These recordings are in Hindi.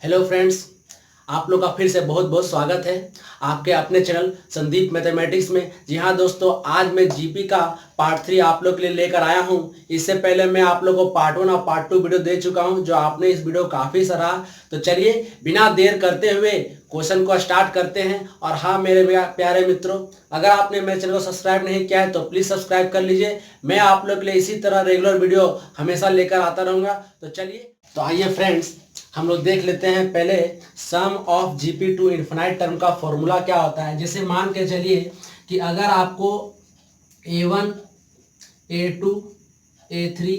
हेलो फ्रेंड्स, आप लोग का फिर से बहुत बहुत स्वागत है आपके अपने चैनल संदीप मैथमेटिक्स में। जी हाँ दोस्तों, आज मैं जीपी का पार्ट 3 आप लोग के लिए लेकर आया हूँ। इससे पहले मैं आप लोगों को पार्ट 1 और पार्ट 2 वीडियो दे चुका हूँ, जो आपने इस वीडियो को काफ़ी सराहा। तो चलिए बिना देर करते हुए क्वेश्चन को स्टार्ट करते हैं। और हाँ मेरे प्यारे मित्रों, अगर आपने मेरे चैनल को सब्सक्राइब नहीं किया है तो प्लीज़ सब्सक्राइब कर लीजिए। मैं आप लोग के लिए इसी तरह रेगुलर वीडियो हमेशा लेकर आता रहूँगा। तो चलिए, तो आइए फ्रेंड्स, हम लोग देख लेते हैं पहले sum of GP to infinite term का फॉर्मूला क्या होता है। जैसे मान के चलिए कि अगर आपको a1 a2 a3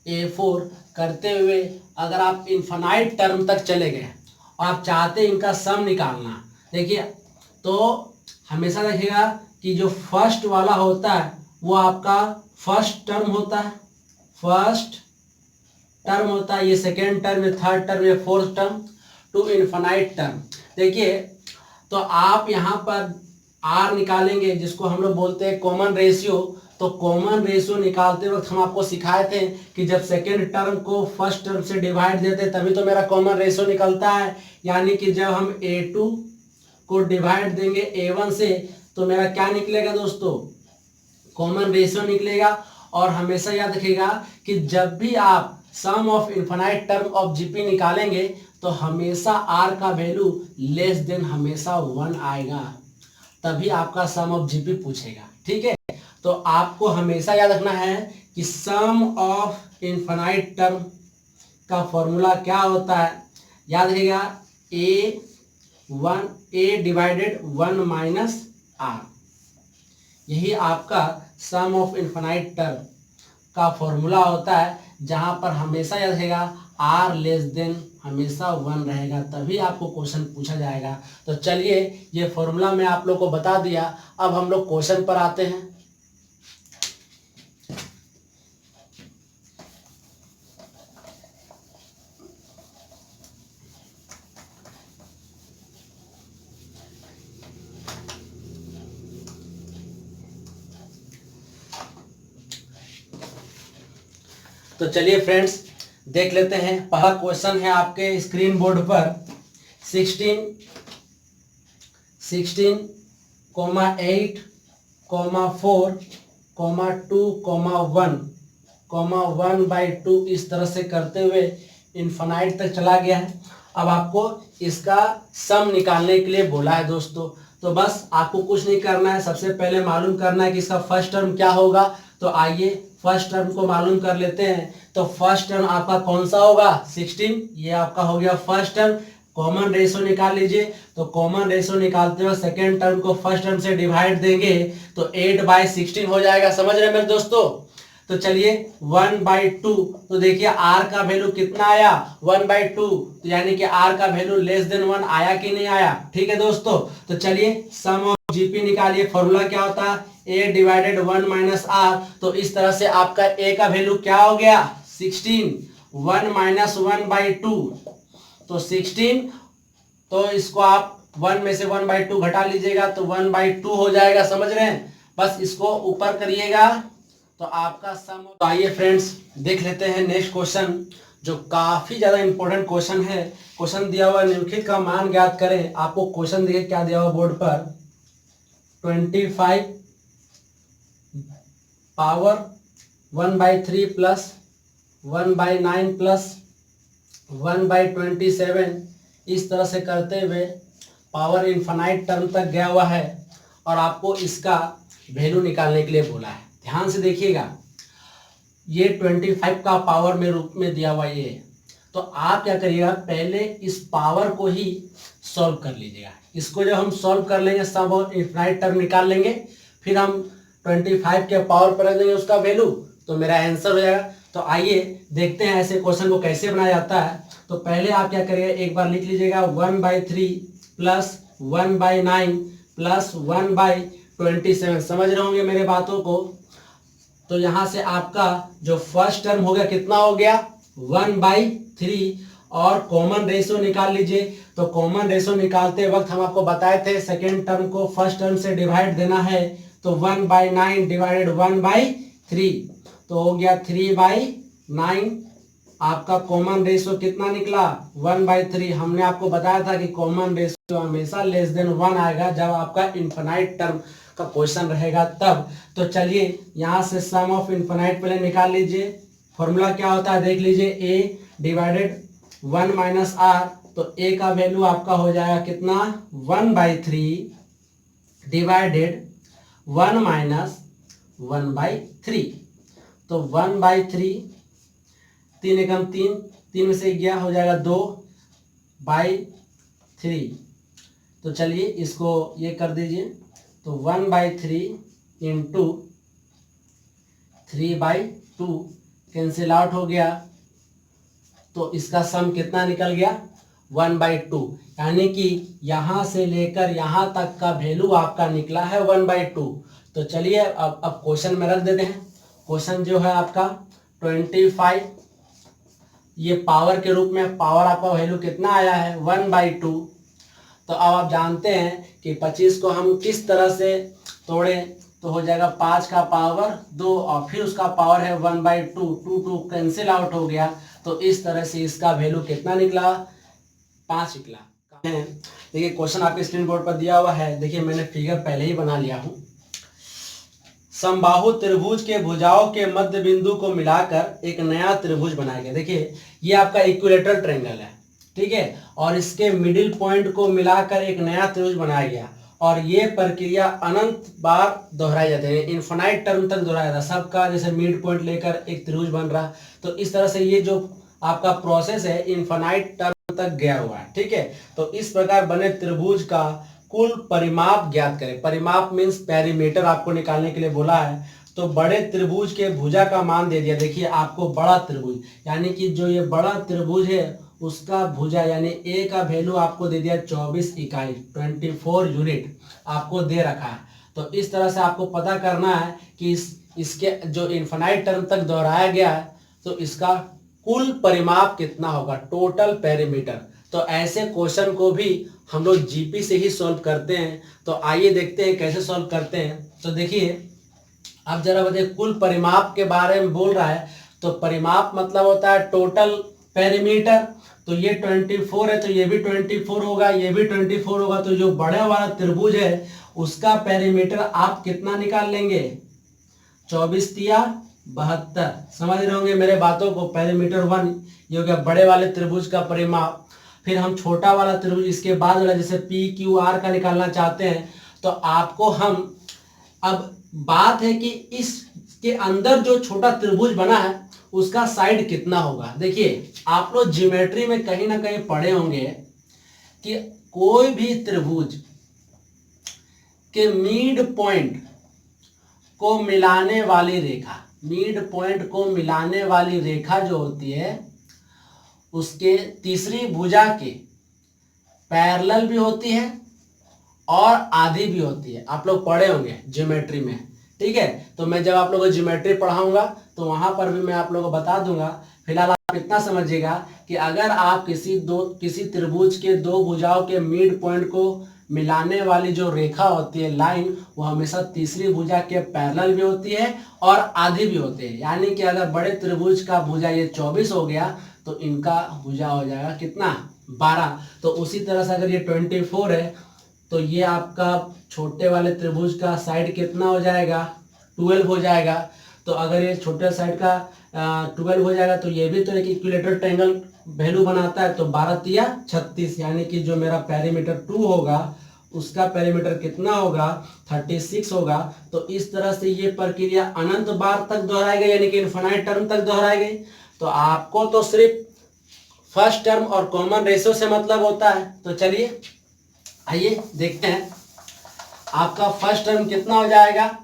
a4 करते हुए अगर आप इन्फिनाइट टर्म तक चले गए और आप चाहते हैं इनका सम निकालना, देखिए तो हमेशा देखिएगा कि जो फर्स्ट वाला होता है वो आपका फर्स्ट टर्म होता है, फर्स्ट टर्म होता है, ये सेकेंड टर्म, ये थर्ड टर्म, ये fourth term to infinite term. देखिए तो आप यहाँ पर आर निकालेंगे, जिसको हम लोग बोलते हैं कॉमन रेशियो। तो कॉमन रेशियो निकालते वक्त हम आपको सिखाए थे कि जब सेकेंड टर्म को फर्स्ट टर्म से डिवाइड देते तभी तो मेरा कॉमन रेशियो निकलता है। यानी कि जब हम a2 को डिवाइड देंगे a1 से तो मेरा क्या निकलेगा दोस्तों, कॉमन रेशियो निकलेगा। और हमेशा याद रखिएगा कि जब भी आप sum of infinite term of GP निकालेंगे तो हमेशा आर का वैल्यू लेस देन हमेशा 1 आएगा, तभी आपका सम ऑफ जीपी पूछेगा। ठीक है, तो आपको हमेशा याद रखना है कि सम ऑफ इन्फिनाइट टर्म का फॉर्मूला क्या होता है। याद रखिएगा a डिवाइडेड 1 माइनस आर, यही आपका सम ऑफ इन्फिनाइट टर्म का फॉर्मूला होता है, जहां पर हमेशा याद रहेगा आर लेस देन हमेशा 1 रहेगा, तभी आपको क्वेश्चन पूछा जाएगा। तो चलिए ये फॉर्मूला मैं आप लोग को बता दिया, अब हम लोग क्वेश्चन पर आते हैं। तो चलिए फ्रेंड्स देख लेते हैं। पहला क्वेश्चन है आपके स्क्रीन बोर्ड पर 16, 8, 4, 2, 1, 1/2 इस तरह से करते हुए इन्फिनाइट तक चला गया है। अब आपको इसका सम निकालने के लिए बोला है दोस्तों। तो बस आपको कुछ नहीं करना है, सबसे पहले मालूम करना है कि इसका फर्स्ट टर्म क्या होगा। तो आइए फर्स्ट टर्म को मालूम कर लेते हैं। तो फर्स्ट टर्म आपका कौन सा होगा, 16, ये आपका हो गया फर्स्ट टर्म। कॉमन रेशियो निकाल लीजिए। तो कॉमन रेशियो निकालते हुए सेकेंड टर्म को फर्स्ट टर्म से डिवाइड देंगे तो 8/16 हो जाएगा। समझ रहे हैं मेरे दोस्तों। तो चलिए 1/2, तो देखिए आर का वैल्यू कितना आया, 1/2, तो यानी कि आर का वैल्यू लेस देन 1 आया कि नहीं आया। ठीक है दोस्तों, तो चलिए सम ऑफ जीपी निकालिए। फॉर्मूला क्या होता है, a डिवाइडेड 1 माइनस आर। तो इस तरह से आपका a का वैल्यू क्या हो गया, 16, 1 माइनस 1/2, तो 16। तो इसको आप 1 में से 1/2 घटा लीजिएगा तो 1/2 हो जाएगा। समझ रहे हैं, बस इसको ऊपर करिएगा तो आपका सम। तो आइए फ्रेंड्स देख लेते हैं नेक्स्ट क्वेश्चन, जो काफी ज्यादा इंपॉर्टेंट क्वेश्चन है। क्वेश्चन दिया हुआ निम्नलिखित का मान ज्ञात करें। आपको क्वेश्चन देखिए क्या दिया हुआ बोर्ड पर, 25 पावर 1/3 प्लस 1/9 प्लस 1/27 इस तरह से करते हुए पावर इन्फिनाइट टर्म तक गया हुआ है और आपको इसका वैल्यू निकालने के लिए बोला है। ध्यान से देखिएगा, ये 25 का पावर में रूप में दिया हुआ ये, तो आप क्या करिएगा, पहले इस पावर को ही सॉल्व कर लीजिएगा। इसको जब हम सॉल्व कर लेंगे सम ऑफ इन्फिनाइट टर्म निकाल लेंगे, फिर हम 25 के पावर पर रख देंगे उसका वैल्यू, तो मेरा आंसर हो जाएगा। तो आइए देखते हैं ऐसे क्वेश्चन को कैसे बनाया जाता है। तो पहले आप क्या करिएगा, एक बार लिख लीजिएगा 1/3 प्लस 1/9 प्लस 1/27। समझ रहे होंगे मेरे बातों को। तो यहां से आपका जो फर्स्ट टर्म हो गया कितना हो गया, 1/3, और कॉमन रेशियो निकाल लीजिए। तो कॉमन रेशियो निकालते वक्त हम आपको बताए थे सेकेंड टर्म को फर्स्ट टर्म से डिवाइड देना है। तो 1/9 डिवाइडेड 1/3, तो हो गया 3/9 आपका कॉमन रेशियो कितना निकला 1/3। हमने आपको बताया था कि कॉमन रेशियो हमेशा लेस देन 1 आएगा जब आपका इनफाइनाइट टर्म का क्वेश्चन रहेगा तब। तो चलिए यहाँ से सम ऑफ इनफाइनाइट पहले निकाल लीजिए। फॉर्मूला क्या होता है देख लीजिए, a डिवाइडेड 1 माइनस आर। तो a का वैल्यू आपका हो जाएगा कितना 1/3 डिवाइडेड 1 माइनस 1/3। तो 1/3, 3 एकम 3, 3 में से गया हो जाएगा 2/3। तो चलिए इसको ये कर दीजिए। तो 1/3 इंटू 3/2 कैंसिल आउट हो गया। तो इसका सम कितना निकल गया 1/2, यानी कि यहां से लेकर यहां तक का वैल्यू आपका निकला है 1/2। तो चलिए अब क्वेश्चन में रख देते हैं। क्वेश्चन जो है आपका 25, ये पावर के रूप में पावर आपका वैल्यू कितना आया है 1/2। तो अब आप जानते हैं कि 25 को हम किस तरह से तोड़ें, तो हो जाएगा 5 का पावर 2 और फिर उसका पावर है 1/2, 2 कैंसिल आउट हो गया। तो इस तरह से इसका वैल्यू कितना निकला 5 निकला। देखिए क्वेश्चन आपके स्क्रीन बोर्ड पर दिया हुआ है। देखिए मैंने फिगर पहले ही बना लिया हूं। समबाहु त्रिभुज के भुजाओं के मध्य बिंदु को मिलाकर एक नया त्रिभुज बनाया गया। देखिए ये आपका इक्विलेटरल ट्रायंगल है, ठीक है, और इसके मिडिल पॉइंट को मिलाकर एक नया त्रिभुज बनाया गया। और ये प्रक्रिया अनंत बार दोहराई जाती है, इनफाइनाइट टर्म तक दोहराया जाता है। सबका जैसे मिड पॉइंट लेकर एक त्रिभुज बन रहा। तो इस तरह से ये जो आपका प्रोसेस है इनफाइनाइट टर्म तक गया हुआ है, ठीक है। तो इस प्रकार बने त्रिभुज का कुल परिमाप ज्ञात करें। परिमाप मीन्स पेरीमीटर आपको निकालने के लिए बोला है। तो बड़े त्रिभुज के भुजा का मान दे दिया। देखिए आपको बड़ा त्रिभुज यानी कि जो ये बड़ा त्रिभुज है उसका भुजा यानी ए का वैल्यू आपको दे दिया 24 इकाई, 24 यूनिट आपको दे रखा है। तो इस तरह से आपको पता करना है कि इसके जो इनफाइनाइट टर्म तक दोहराया गया है तो इसका कुल परिमाप कितना होगा, टोटल पेरीमीटर। तो ऐसे क्वेश्चन को भी हम लोग जीपी से ही सॉल्व करते हैं। तो आइए देखते हैं कैसे सॉल्व करते हैं। तो देखिए अब जरा बताइए, कुल परिमाप के बारे में बोल रहा है। तो परिमाप मतलब होता है टोटल पेरीमीटर। तो ये 24 है तो ये भी 24 होगा, ये भी 24 होगा। तो जो बड़े वाला त्रिभुज है उसका पेरीमीटर आप कितना निकाल लेंगे 24 तिया 72। समझ रहे होंगे मेरे बातों को। पेरीमीटर 1 ये हो गया बड़े वाले त्रिभुज का परिमाप। फिर हम छोटा वाला त्रिभुज इसके बाद वाला जैसे पी क्यू आर का निकालना चाहते हैं। तो आपको हम अब बात है कि इसके अंदर जो छोटा त्रिभुज बना है उसका साइड कितना होगा। देखिए आप लोग ज्योमेट्री में कहीं ना कहीं पढ़े होंगे कि कोई भी त्रिभुज के मिड पॉइंट को मिलाने वाली रेखा, मिड पॉइंट को मिलाने वाली रेखा जो होती है उसके तीसरी भुजा के पैरेलल भी होती है और आधी भी होती है। आप लोग पढ़े होंगे ज्योमेट्री में, ठीक है। तो मैं जब आप लोगों को ज्योमेट्री पढ़ाऊंगा तो वहां पर भी मैं आप लोगों को बता दूंगा। फिलहाल आप इतना समझिएगा कि अगर आप किसी त्रिभुज के दो भुजाओं के मिड पॉइंट को मिलाने वाली जो रेखा होती है लाइन, वो हमेशा तीसरी भुजा के पैरेलल भी होती है और आधी भी होती है। यानी कि अगर बड़े त्रिभुज का भुजा ये 24 हो गया तो इनका भुजा हो जाएगा कितना 12। तो उसी तरह से अगर ये 24 है तो ये आपका छोटे वाले त्रिभुज का साइड कितना हो जाएगा 12 हो जाएगा। तो अगर ये छोटे साइड का 12 हो जाएगा तो ये भी तो एक इक्विलेटरल ट्रायंगल वैल्यू बनाता है। तो 12 तिया 36, यानी कि जो मेरा पेरीमीटर 2 होगा उसका पेरीमीटर कितना होगा 36 होगा। तो इस तरह से ये प्रक्रिया अनंत बार तक दोहराई गई, यानी कि इनफाइनाइट टर्म तक दोहराई गई। तो आपको तो सिर्फ फर्स्ट टर्म और कॉमन रेशियो से मतलब होता है। तो चलिए आइए देखते हैं आपका फर्स्ट टर्म कितना हो जाएगा।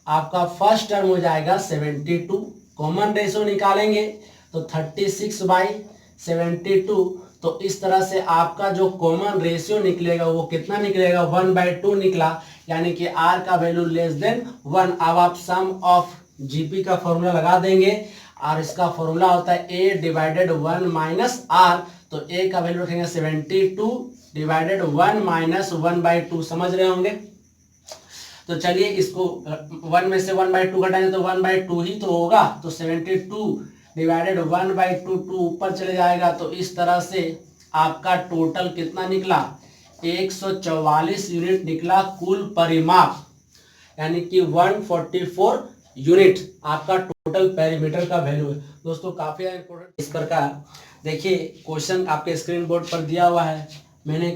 आपका फर्स्ट टर्म हो जाएगा 72। कॉमन रेशियो निकालेंगे तो 36/72। तो इस तरह से आपका जो कॉमन रेशियो निकलेगा वो कितना निकलेगा 1/2 निकला, यानी कि r का वैल्यू लेस देन 1। अब आप सम ऑफ जीपी का फॉर्मूला लगा देंगे और इसका फॉर्मूला होता है a डिवाइडेड 1 माइनस r। तो a का वैल्यू रखेंगे 72 डिवाइडेड 1 माइनस 1/2। समझ रहे होंगे। तो चलिए इसको 1 में से 1/2 घटाएंगे तो 1/2 ही तो होगा। तो 72 डिवाइडेड 1/2, 2 ऊपर चले जाएगा, तो इस तरह से आपका टोटल कितना निकला, 144 यूनिट निकला कुल परिमाप, यानी कि 144 यूनिट आपका टोटल पेरीमीटर का वैल्यू है। दोस्तों काफी इंपॉर्टेंट इस प्रकार देखिए क्वेश्चन आपके स्क्रीन बोर्ड पर दिया हुआ है। मैंने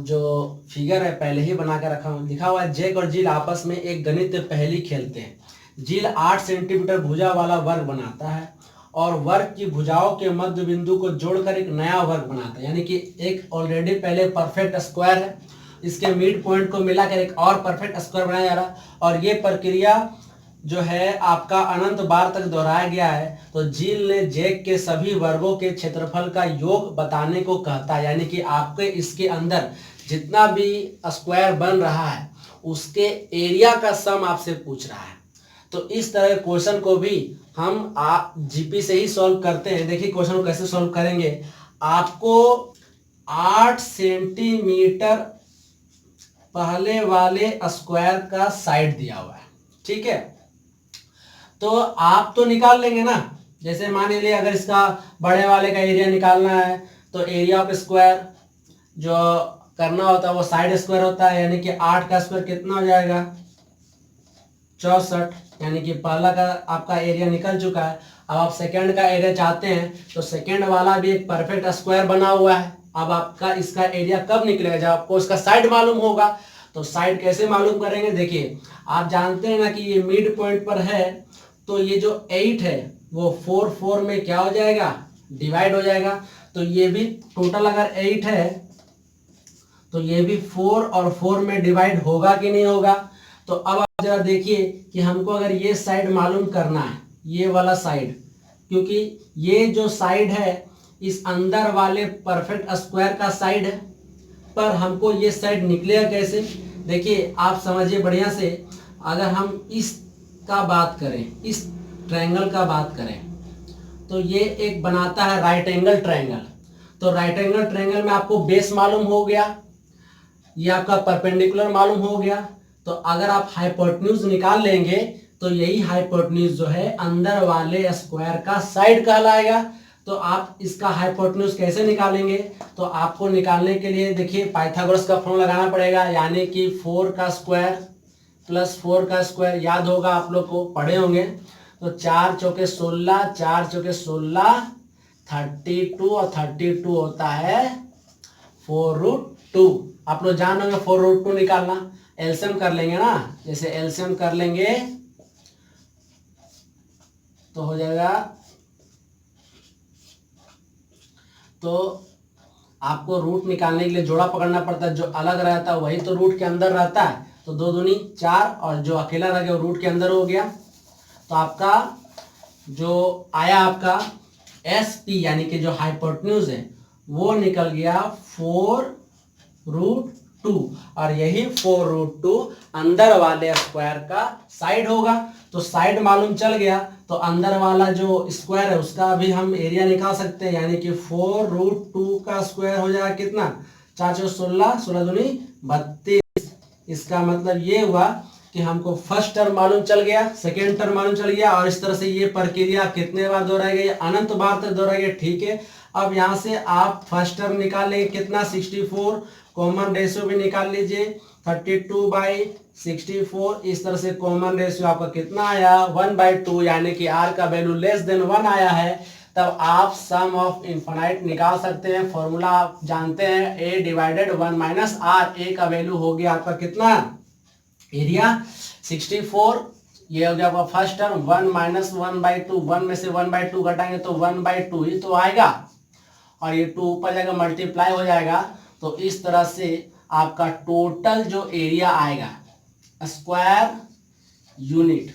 जो फिगर है पहले ही बना कर रखा हूँ। लिखा हुआ है जैक और जिल आपस में एक गणित पहेली खेलते हैं। जिल 8 सेंटीमीटर भुजा वाला वर्ग बनाता है और वर्ग की भुजाओं के मध्य बिंदु को जोड़कर एक नया वर्ग बनाता है, यानी कि एक ऑलरेडी पहले परफेक्ट स्क्वायर है, इसके मिड पॉइंट को मिलाकर एक और परफेक्ट स्क्वायर बनाया जा रहा है। और ये प्रक्रिया जो है आपका अनंत बार तक दोहराया गया है। तो जिल ने जैक के सभी वर्गों के क्षेत्रफल का योग बताने को कहता है, यानी कि आपके इसके अंदर जितना भी स्क्वायर बन रहा है उसके एरिया का सम आपसे पूछ रहा है। तो इस तरह के क्वेश्चन को भी हम जीपी से ही सॉल्व करते हैं। देखिए क्वेश्चन को कैसे सॉल्व करेंगे। आपको 8 सेंटीमीटर पहले वाले स्क्वायर का साइड दिया हुआ है, ठीक है। तो आप तो निकाल लेंगे ना, जैसे मान लीजिए अगर इसका बड़े वाले का एरिया निकालना है तो एरिया ऑफ स्क्वायर जो करना होता है वो साइड स्क्वायर होता है, यानी कि 8 का स्क्वायर कितना हो जाएगा, 64, यानी कि पहला का आपका एरिया निकल चुका है। अब आप सेकंड का एरिया चाहते हैं तो सेकंड वाला भी एक परफेक्ट स्क्वायर बना हुआ है। अब आपका इसका एरिया कब निकलेगा, जब आपको इसका साइड मालूम होगा। तो साइड कैसे मालूम करेंगे, देखिए आप जानते हैं ना कि ये मिड पॉइंट पर है, तो ये जो 8 है वो 4 में क्या हो जाएगा, डिवाइड हो जाएगा। तो ये भी टोटल अगर 8 है तो ये भी 4 और 4 में डिवाइड होगा कि नहीं होगा। तो अब आप जरा देखिए कि हमको अगर ये साइड मालूम करना है, ये वाला साइड, क्योंकि ये जो साइड है इस अंदर वाले परफेक्ट स्क्वायर का साइड है, पर हमको ये साइड निकलेगा कैसे। देखिए आप समझिए बढ़िया से, अगर हम इस का बात करें, इस ट्रायंगल का बात करें, तो ये एक बनाता है राइट एंगल ट्रायंगल। तो राइट एंगल ट्रायंगल में आपको बेस मालूम हो गया, ये आपका परपेंडिकुलर मालूम हो गया। तो अगर आप हाइपोटेन्यूज निकाल लेंगे तो यही हाइपोटेन्यूज जो है अंदर वाले स्क्वायर का साइड कहलाएगा। तो आप इसका हाइपोटेन्यूज कैसे निकालेंगे, तो आपको निकालने के लिए देखिए पाइथागोरस का फॉर्मूला लगाना पड़ेगा, यानी कि 4 का स्क्वायर प्लस 4 का स्क्वायर, याद होगा आप लोग को, पढ़े होंगे। तो 4 चौके 16, 4 चौके 16, 32 और 32 होता है 4√2। आप लोग जान होंगे 4√2 निकालना। एलसीएम कर लेंगे ना, जैसे एलसीएम कर लेंगे तो हो जाएगा, तो आपको रूट निकालने के लिए जोड़ा पकड़ना पड़ता है, जो अलग रहता है वही तो रूट के अंदर रहता है। तो 2 दूनी 4 और जो अकेला रह गया वो रूट के अंदर हो गया। तो आपका जो आया आपका एसपी यानी कि जो हाइपोटेन्यूज है वो निकल गया 4√2, और यही 4√2 अंदर वाले स्क्वायर का साइड होगा। तो साइड मालूम चल गया तो अंदर वाला जो स्क्वायर है उसका भी हम एरिया निकाल सकते हैं, यानी कि 4√2 का स्क्वायर हो जाएगा कितना, 4 चौके 16, 16 दूनी 32। इसका मतलब ये हुआ कि हमको फर्स्ट टर्म मालूम चल गया, सेकेंड टर्म मालूम चल गया, और इस तरह से ये प्रक्रिया कितने बार दोहराई गई, अनंत बार तक दोहराई गई, ठीक है। अब यहाँ से आप फर्स्ट टर्म निकाल लेंगे कितना, 64, कॉमन रेशियो भी निकाल लीजिए 32/64। इस तरह से कॉमन रेशियो आपका कितना आया, 1/2, यानी कि r का वैल्यू लेस देन 1 आया है। तब आप सम ऑफ इनफाइनाइट निकाल सकते हैं। फॉर्मूला आप जानते हैं, a डिवाइडेड 1 - r। a का वैल्यू हो गया आपका कितना, एरिया 64, ये हो गया आपका फर्स्ट टर्म। 1 - 1/2, 1 में से 1/2 घटाएंगे तो 1/2 ही तो आएगा, और ये 2 ऊपर जाएगा, मल्टीप्लाई हो जाएगा। तो इस तरह से आपका टोटल जो एरिया आएगा स्क्वायर यूनिट,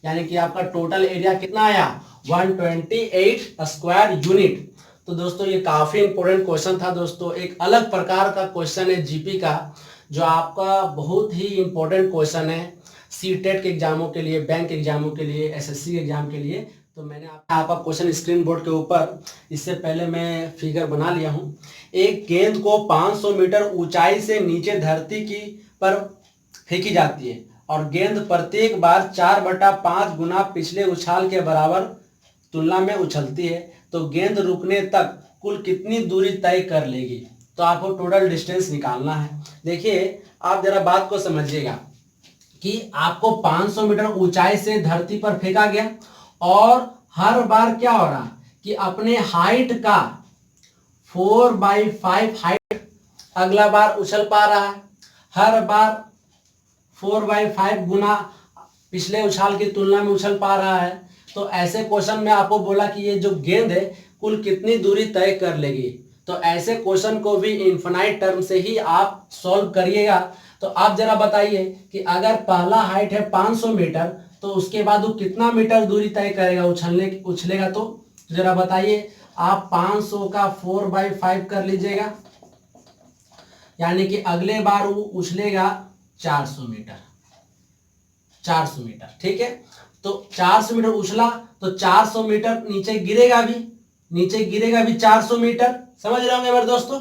यानी कि आपका टोटल एरिया कितना आया, 128 स्क्वायर यूनिट। तो दोस्तों ये काफी इंपॉर्टेंट क्वेश्चन था दोस्तों, एक अलग प्रकार का क्वेश्चन है जीपी का, जो आपका बहुत ही इंपॉर्टेंट क्वेश्चन है सीटेट के एग्जामों के लिए, बैंक एग्जामों के लिए, एसएससी एग्जाम के लिए। तो मैंने आपका क्वेश्चन स्क्रीन बोर्ड के ऊपर, इससे पहले मैं फिगर बना लिया हूँ। एक गेंद को 500 मीटर ऊंचाई से नीचे धरती की पर फेंकी जाती है और गेंद प्रत्येक बार 4/5 गुना पिछले उछाल के बराबर तुलना में उछलती है तो गेंद रुकने तक कुल कितनी दूरी तय कर लेगी। तो आपको टोटल डिस्टेंस निकालना है। देखिए आप जरा बात को समझिएगा कि आपको 500 मीटर ऊंचाई से धरती पर फेंका गया और हर बार क्या हो रहा कि अपने हाइट का 4/5 हाइट अगला बार उछल पा रहा है। हर बार 4/5 गुना पिछले उछाल की तुलना में उछल पा रहा है। तो ऐसे क्वेश्चन में आपको बोला कि ये जो गेंद है कुल कितनी दूरी तय कर लेगी। तो ऐसे क्वेश्चन को भी इनफिनाइट टर्म से ही आप सॉल्व करिएगा। तो आप जरा बताइए कि अगर पहला हाइट है 500 मीटर तो उसके बाद वो कितना मीटर दूरी तय करेगा उछलेगा। तो जरा बताइए आप 500 का 4/5 कर लीजिएगा, यानी कि अगले बार वो उछलेगा 400 मीटर। 400 मीटर, ठीक है। तो 400 मीटर उछला तो 400 मीटर नीचे गिरेगा भी 400 मीटर, समझ रहे होंगे मेरे दोस्तों।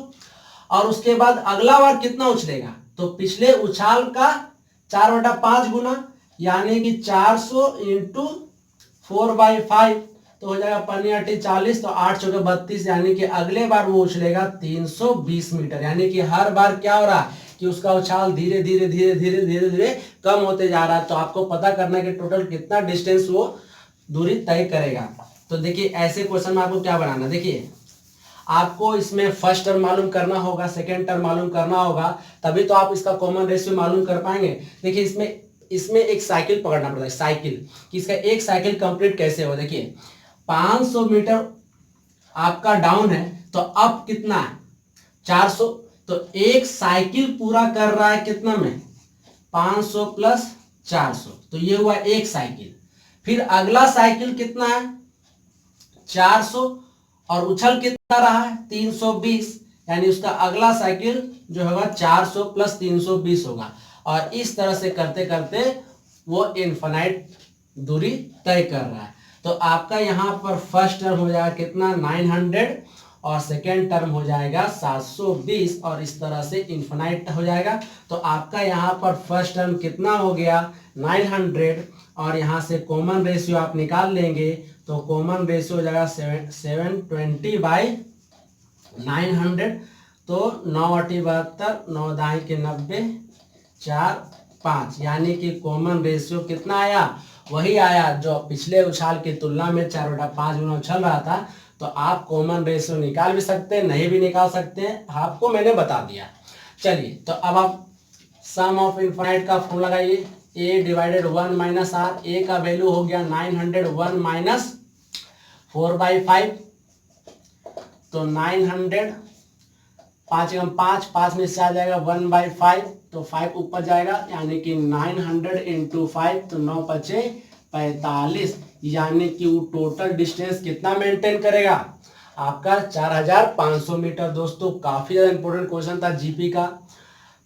और उसके बाद अगला बार कितना उछलेगा, तो पिछले उछाल का 4/5 गुना, यानी कि 400 इंटू 4/5 तो हो जाएगा 40, तो 8 चौके 32, यानी कि अगले बार वो उछलेगा 320 मीटर। यानी कि हर बार क्या हो रहा है कि उसका उछाल धीरे धीरे धीरे धीरे धीरे धीरे कम होते जा रहा है। तो आपको पता करना है कि टोटल कितना डिस्टेंस वो दूरी तय करेगा। तो देखिए ऐसे क्वेश्चन में आपको क्या बनाना, देखिए आपको इसमें फर्स्ट टर्म मालूम करना होगा, सेकेंड टर्म मालूम करना होगा, तभी तो आप इसका कॉमन रेशियो मालूम कर पाएंगे। देखिए इसमें एक साइकिल पकड़ना पड़ता है, साइकिल कि इसका एक साइकिल कंप्लीट कैसे हो। देखिए 500 मीटर आपका डाउन है तो अप कितना है 400, तो एक साइकिल पूरा कर रहा है कितना में 500 प्लस 400, तो ये हुआ एक साइकिल। फिर अगला साइकिल कितना है 400 और उछल कितना रहा है 320, यानी उसका अगला साइकिल जो होगा 400 प्लस 320 होगा। और इस तरह से करते करते वो इनफिनाइट दूरी तय कर रहा है। तो आपका यहाँ पर फर्स्ट टर्म हो जाएगा कितना 900 और सेकेंड टर्म हो जाएगा 720 और इस तरह से इनफिनाइट हो जाएगा। तो आपका यहाँ पर फर्स्ट टर्म कितना हो गया 900 और यहाँ से कॉमन रेशियो आप निकाल लेंगे तो कॉमन रेशियो हो जाएगा 720/900, तो 9×8 = 9, 9 के 90, 4, 5, यानी कि कॉमन रेशियो कितना आया, वही आया जो पिछले उछाल की तुलना में 4/5 गुना उछल रहा था। तो आप कॉमन रेशियो निकाल भी सकते हैं, नहीं भी निकाल सकते हैं, आपको मैंने बता दिया। चलिए तो अब आप सम ऑफ इनफिनाइट का फॉर्मूला लगाइए, a/1 - r। a का वैल्यू हो गया 900, 1 - 4/5, तो 900, 5 × 5, 5 में से आ जाएगा 1/5, तो 5 ऊपर जाएगा, यानी कि 900 × 5 तो 9 × 5 = 45, यानी कि वो टोटल डिस्टेंस कितना मेंटेन करेगा आपका 4500 मीटर। दोस्तों काफी ज्यादा इंपॉर्टेंट क्वेश्चन था जीपी का।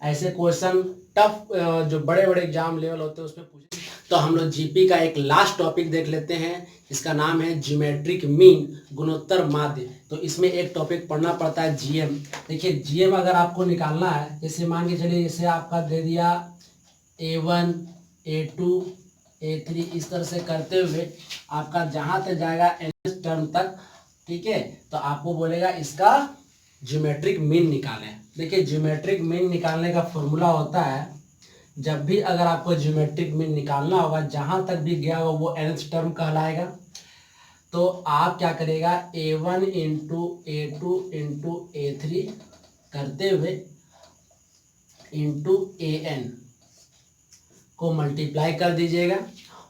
ऐसे क्वेश्चन टफ जो बड़े बड़े एग्जाम लेवल होते हैं उसमें पूछे। तो हम लोग जीपी का एक लास्ट टॉपिक देख लेते हैं, इसका नाम है ज्योमेट्रिक मीन, गुणोत्तर माध्य। तो इसमें एक टॉपिक पढ़ना पड़ता है जीएम। देखिए जीएम अगर आपको निकालना है, जैसे मान के चलिए जैसे आपका दे दिया A1 A2 A3, इस तरह से करते हुए आपका जहां तक जाएगा nth टर्म तक, ठीक है। तो आपको बोलेगा इसका ज्योमेट्रिक मीन निकालें। देखिए ज्योमेट्रिक मीन निकालने का फॉर्मूला होता है, जब भी अगर आपको ज्योमेट्रिक मीन निकालना होगा जहां तक भी गया हो वो nth टर्म कहलाएगा। तो आप क्या करेगा A1 × A2 × A3 करते हुए इंटू AN को मल्टीप्लाई कर दीजिएगा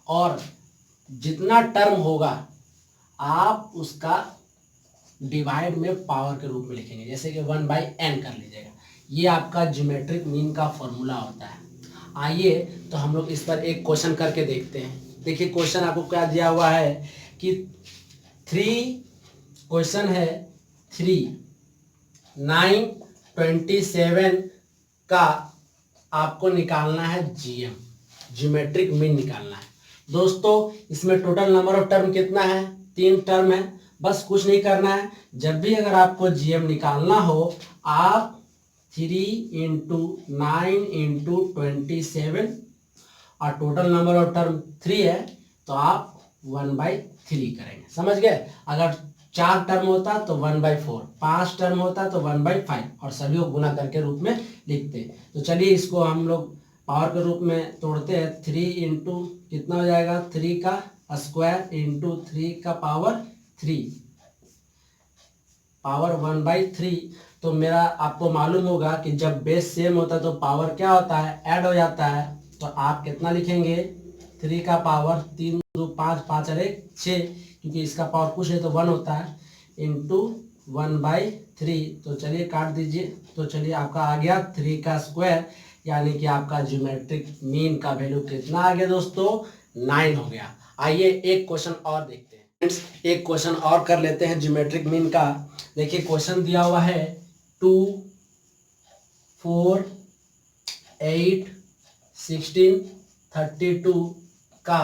और जितना टर्म होगा आप उसका डिवाइड में पावर के रूप में लिखेंगे, जैसे कि 1/n कर लीजिएगा। ये आपका ज्योमेट्रिक मीन का फॉर्मूला होता है। आइए तो हम लोग इस पर एक क्वेश्चन करके देखते हैं। देखिए क्वेश्चन आपको क्या दिया हुआ है कि क्वेश्चन है 3, 9, 27 का आपको निकालना है जीएम, ज्योमेट्रिक मीन निकालना है। दोस्तों इसमें टोटल नंबर ऑफ टर्म कितना है 3 टर्म है। बस कुछ नहीं करना है, जब भी अगर आपको जीएम निकालना हो आप 3 × 9 × 27 और टोटल नंबर ऑफ टर्म 3 है तो आप 1/3 करेंगे। समझ गए? अगर 4 टर्म होता तो 1/4, 5 टर्म होता तो 1/5 और सभी को गुना करके रूप में लिखते। तो चलिए इसको हम लोग पावर के रूप में तोड़ते हैं। 3 इंटू कितना हो जाएगा, 3 का स्क्वायर इंटू 3 का पावर 3 पावर 1/3। तो मेरा आपको मालूम होगा कि जब बेस सेम होता है तो पावर क्या होता है, ऐड हो जाता है। तो आप कितना लिखेंगे, 3 का पावर 3 2 5 5 और 1 6, क्योंकि इसका पावर कुछ है तो 1 होता है, इंटू 1/3। तो चलिए काट दीजिए। तो चलिए आपका आ गया 3 का स्क्वायर, यानी कि आपका ज्योमेट्रिक मीन का वैल्यू कितना आ गया दोस्तों, 9 हो गया। आइए एक क्वेश्चन और देखते हैं फ्रेंड्स, एक क्वेश्चन और कर लेते हैं ज्योमेट्रिक मीन का। देखिए क्वेश्चन दिया हुआ है 2 4 8 16 32 का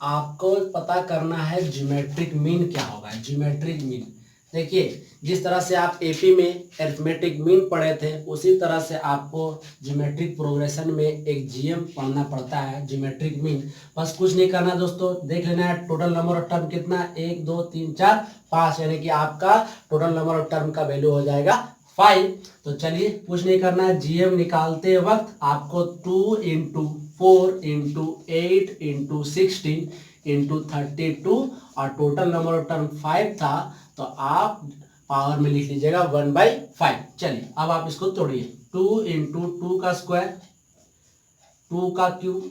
आपको पता करना है ज्योमेट्रिक मीन क्या होगा। ज्योमेट्रिक मीन देखिए, जिस तरह से आप एपी में अरिथमेटिक मीन पढ़े थे उसी तरह से आपको ज्योमेट्रिक प्रोग्रेशन में एक जीएम पढ़ना पड़ता है, ज्योमेट्रिक मीन। बस कुछ नहीं करना दोस्तों, देख लेना है टोटल नंबर ऑफ टर्म कितना, 1 2 3 4 5, यानी कि आपका टोटल नंबर ऑफ टर्म का वैल्यू हो जाएगा 5। तो चलिए कुछ नहीं करना है, जीएम निकालते वक्त आपको 2 इंटू 4 इंटू 8 इंटू 16 इंटू 32 और टोटल नंबर ऑफ टर्म 5 था, तो आप पावर में लिख लीजिएगा 1/5। चलिए अब आप इसको तोड़िए। 2 इंटू 2 का स्क्वायर, 2 का क्यूब,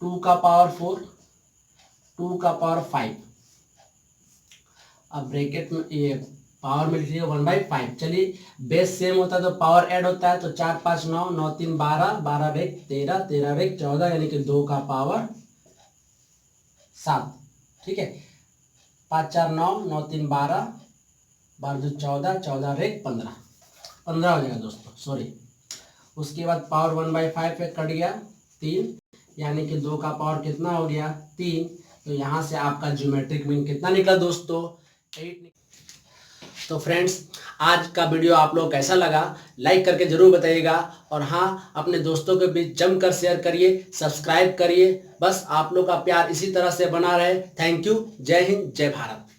2 का पावर 4, 2 का पावर 5। अब ब्रैकेट में ये पावर में लिख लीजिए 1/5। चलिए बेस सेम होता है तो पावर ऐड होता है, तो 4 5 9 9 3 12 12 1 13 13 1 14, यानी कि 2 का पावर 7। ठीक है, 5 4 9 9 3 12 12 2 14 14 1 15 15 हो जाएगा दोस्तों, सॉरी। उसके बाद पावर 1/5 पे कट गया 3, यानी कि 2 का पावर कितना हो गया 3। तो यहाँ से आपका ज्योमेट्रिक मीन कितना निकला दोस्तों, 8। तो फ्रेंड्स आज का वीडियो आप लोग कैसा लगा, लाइक करके जरूर बताइएगा, और हाँ अपने दोस्तों के बीच जमकर शेयर करिए, सब्सक्राइब करिए। बस आप लोग का प्यार इसी तरह से बना रहे। थैंक यू, जय हिंद, जय भारत।